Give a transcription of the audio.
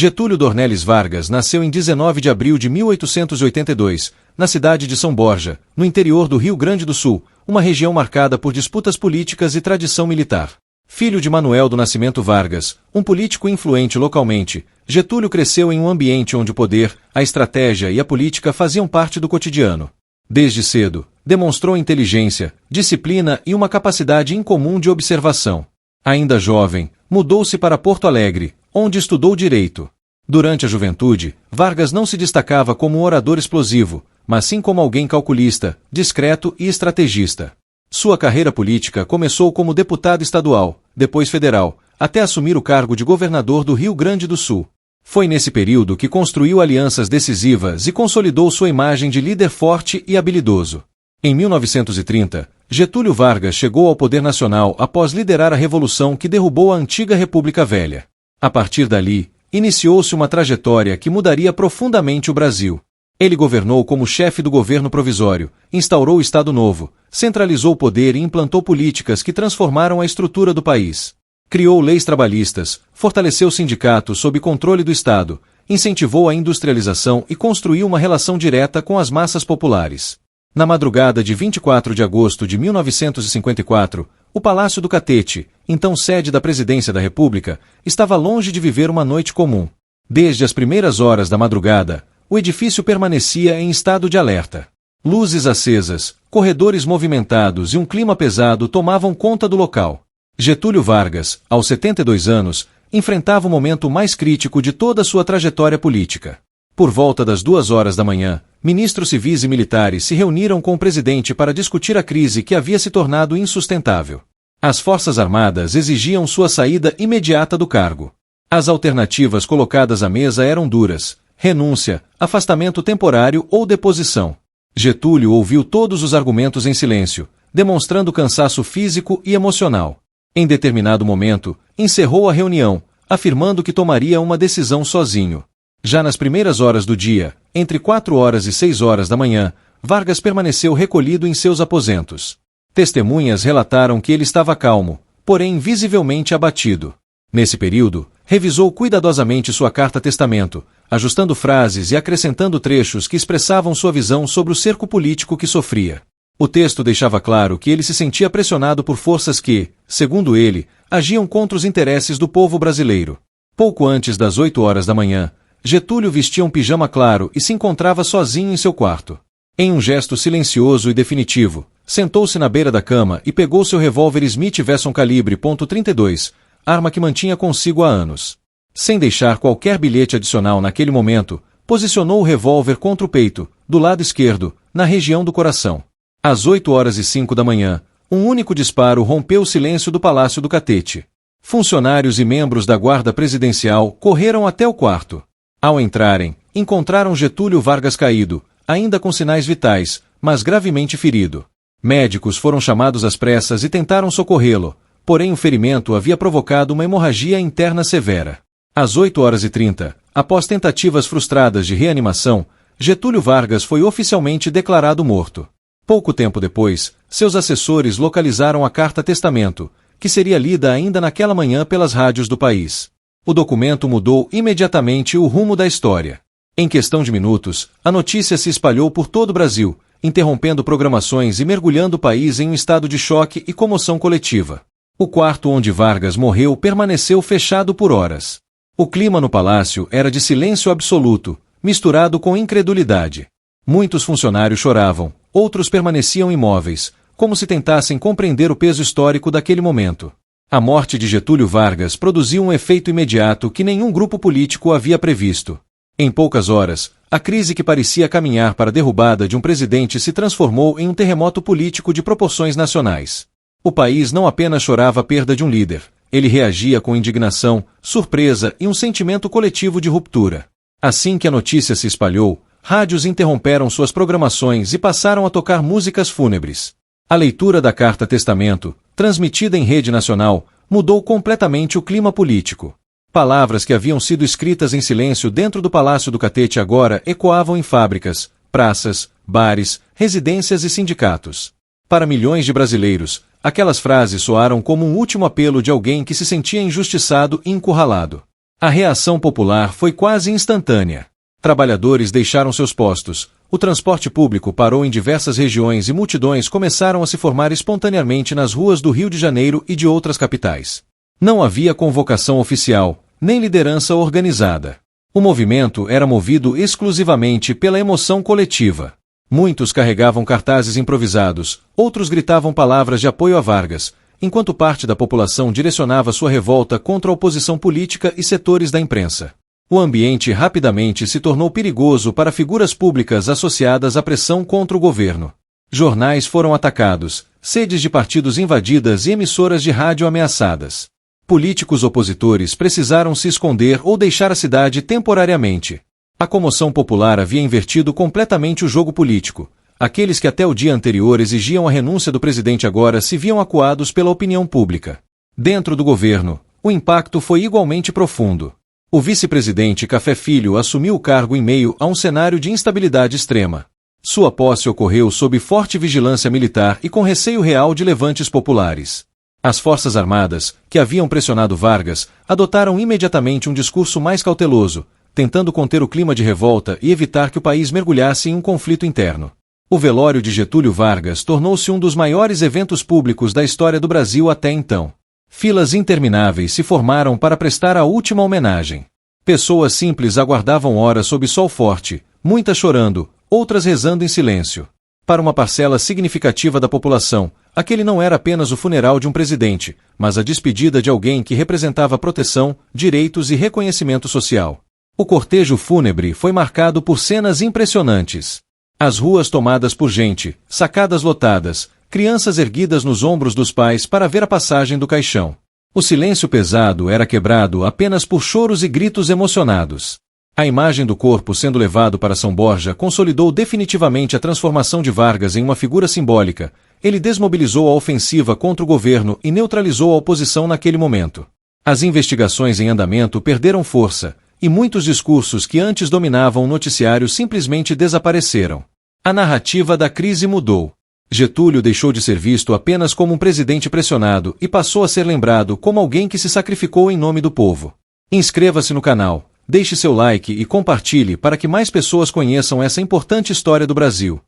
Getúlio Dornelles Vargas nasceu em 19 de abril de 1882, na cidade de São Borja, no interior do Rio Grande do Sul, uma região marcada por disputas políticas e tradição militar. Filho de Manuel do Nascimento Vargas, um político influente localmente, Getúlio cresceu em um ambiente onde o poder, a estratégia e a política faziam parte do cotidiano. Desde cedo, demonstrou inteligência, disciplina e uma capacidade incomum de observação. Ainda jovem, mudou-se para Porto Alegre, onde estudou direito. Durante a juventude, Vargas não se destacava como um orador explosivo, mas sim como alguém calculista, discreto e estrategista. Sua carreira política começou como deputado estadual, depois federal, até assumir o cargo de governador do Rio Grande do Sul. Foi nesse período que construiu alianças decisivas e consolidou sua imagem de líder forte e habilidoso. Em 1930, Getúlio Vargas chegou ao poder nacional após liderar a revolução que derrubou a antiga República Velha. A partir dali, iniciou-se uma trajetória que mudaria profundamente o Brasil. Ele governou como chefe do governo provisório, instaurou o Estado Novo, centralizou o poder e implantou políticas que transformaram a estrutura do país. Criou leis trabalhistas, fortaleceu sindicatos sob controle do Estado, incentivou a industrialização e construiu uma relação direta com as massas populares. Na madrugada de 24 de agosto de 1954, o Palácio do Catete, então sede da Presidência da República, estava longe de viver uma noite comum. Desde as primeiras horas da madrugada, o edifício permanecia em estado de alerta. Luzes acesas, corredores movimentados e um clima pesado tomavam conta do local. Getúlio Vargas, aos 72 anos, enfrentava o momento mais crítico de toda a sua trajetória política. Por volta das 2 horas da manhã, ministros civis e militares se reuniram com o presidente para discutir a crise que havia se tornado insustentável. As Forças Armadas exigiam sua saída imediata do cargo. As alternativas colocadas à mesa eram duras: renúncia, afastamento temporário ou deposição. Getúlio ouviu todos os argumentos em silêncio, demonstrando cansaço físico e emocional. Em determinado momento, encerrou a reunião, afirmando que tomaria uma decisão sozinho. Já nas primeiras horas do dia, entre 4 horas e 6 horas da manhã, Vargas permaneceu recolhido em seus aposentos. Testemunhas relataram que ele estava calmo, porém visivelmente abatido. Nesse período, revisou cuidadosamente sua carta-testamento, ajustando frases e acrescentando trechos que expressavam sua visão sobre o cerco político que sofria. O texto deixava claro que ele se sentia pressionado por forças que, segundo ele, agiam contra os interesses do povo brasileiro. Pouco antes das 8 horas da manhã, Getúlio vestia um pijama claro e se encontrava sozinho em seu quarto. Em um gesto silencioso e definitivo, sentou-se na beira da cama e pegou seu revólver Smith Wesson calibre .32, arma que mantinha consigo há anos. Sem deixar qualquer bilhete adicional naquele momento, posicionou o revólver contra o peito, do lado esquerdo, na região do coração. Às 8 horas e 5 da manhã, um único disparo rompeu o silêncio do Palácio do Catete. Funcionários e membros da Guarda Presidencial correram até o quarto. Ao entrarem, encontraram Getúlio Vargas caído, ainda com sinais vitais, mas gravemente ferido. Médicos foram chamados às pressas e tentaram socorrê-lo, porém o ferimento havia provocado uma hemorragia interna severa. Às 8 horas e 30, após tentativas frustradas de reanimação, Getúlio Vargas foi oficialmente declarado morto. Pouco tempo depois, seus assessores localizaram a carta-testamento, que seria lida ainda naquela manhã pelas rádios do país. O documento mudou imediatamente o rumo da história. Em questão de minutos, a notícia se espalhou por todo o Brasil, interrompendo programações e mergulhando o país em um estado de choque e comoção coletiva. O quarto onde Vargas morreu permaneceu fechado por horas. O clima no palácio era de silêncio absoluto, misturado com incredulidade. Muitos funcionários choravam, outros permaneciam imóveis, como se tentassem compreender o peso histórico daquele momento. A morte de Getúlio Vargas produziu um efeito imediato que nenhum grupo político havia previsto. Em poucas horas, a crise que parecia caminhar para a derrubada de um presidente se transformou em um terremoto político de proporções nacionais. O país não apenas chorava a perda de um líder, ele reagia com indignação, surpresa e um sentimento coletivo de ruptura. Assim que a notícia se espalhou, rádios interromperam suas programações e passaram a tocar músicas fúnebres. A leitura da carta-testamento, transmitida em rede nacional, mudou completamente o clima político. Palavras que haviam sido escritas em silêncio dentro do Palácio do Catete agora ecoavam em fábricas, praças, bares, residências e sindicatos. Para milhões de brasileiros, aquelas frases soaram como um último apelo de alguém que se sentia injustiçado e encurralado. A reação popular foi quase instantânea. Trabalhadores deixaram seus postos, o transporte público parou em diversas regiões e multidões começaram a se formar espontaneamente nas ruas do Rio de Janeiro e de outras capitais. Não havia convocação oficial, nem liderança organizada. O movimento era movido exclusivamente pela emoção coletiva. Muitos carregavam cartazes improvisados, outros gritavam palavras de apoio a Vargas, enquanto parte da população direcionava sua revolta contra a oposição política e setores da imprensa. O ambiente rapidamente se tornou perigoso para figuras públicas associadas à pressão contra o governo. Jornais foram atacados, sedes de partidos invadidas e emissoras de rádio ameaçadas. Políticos opositores precisaram se esconder ou deixar a cidade temporariamente. A comoção popular havia invertido completamente o jogo político. Aqueles que até o dia anterior exigiam a renúncia do presidente agora se viam acuados pela opinião pública. Dentro do governo, o impacto foi igualmente profundo. O vice-presidente Café Filho assumiu o cargo em meio a um cenário de instabilidade extrema. Sua posse ocorreu sob forte vigilância militar e com receio real de levantes populares. As Forças Armadas, que haviam pressionado Vargas, adotaram imediatamente um discurso mais cauteloso, tentando conter o clima de revolta e evitar que o país mergulhasse em um conflito interno. O velório de Getúlio Vargas tornou-se um dos maiores eventos públicos da história do Brasil até então. Filas intermináveis se formaram para prestar a última homenagem. Pessoas simples aguardavam horas sob sol forte, muitas chorando, outras rezando em silêncio. Para uma parcela significativa da população, aquele não era apenas o funeral de um presidente, mas a despedida de alguém que representava proteção, direitos e reconhecimento social. O cortejo fúnebre foi marcado por cenas impressionantes. As ruas tomadas por gente, sacadas lotadas, crianças erguidas nos ombros dos pais para ver a passagem do caixão. O silêncio pesado era quebrado apenas por choros e gritos emocionados. A imagem do corpo sendo levado para São Borja consolidou definitivamente a transformação de Vargas em uma figura simbólica. Ele desmobilizou a ofensiva contra o governo e neutralizou a oposição naquele momento. As investigações em andamento perderam força, e muitos discursos que antes dominavam o noticiário simplesmente desapareceram. A narrativa da crise mudou. Getúlio deixou de ser visto apenas como um presidente pressionado e passou a ser lembrado como alguém que se sacrificou em nome do povo. Inscreva-se no canal, deixe seu like e compartilhe para que mais pessoas conheçam essa importante história do Brasil.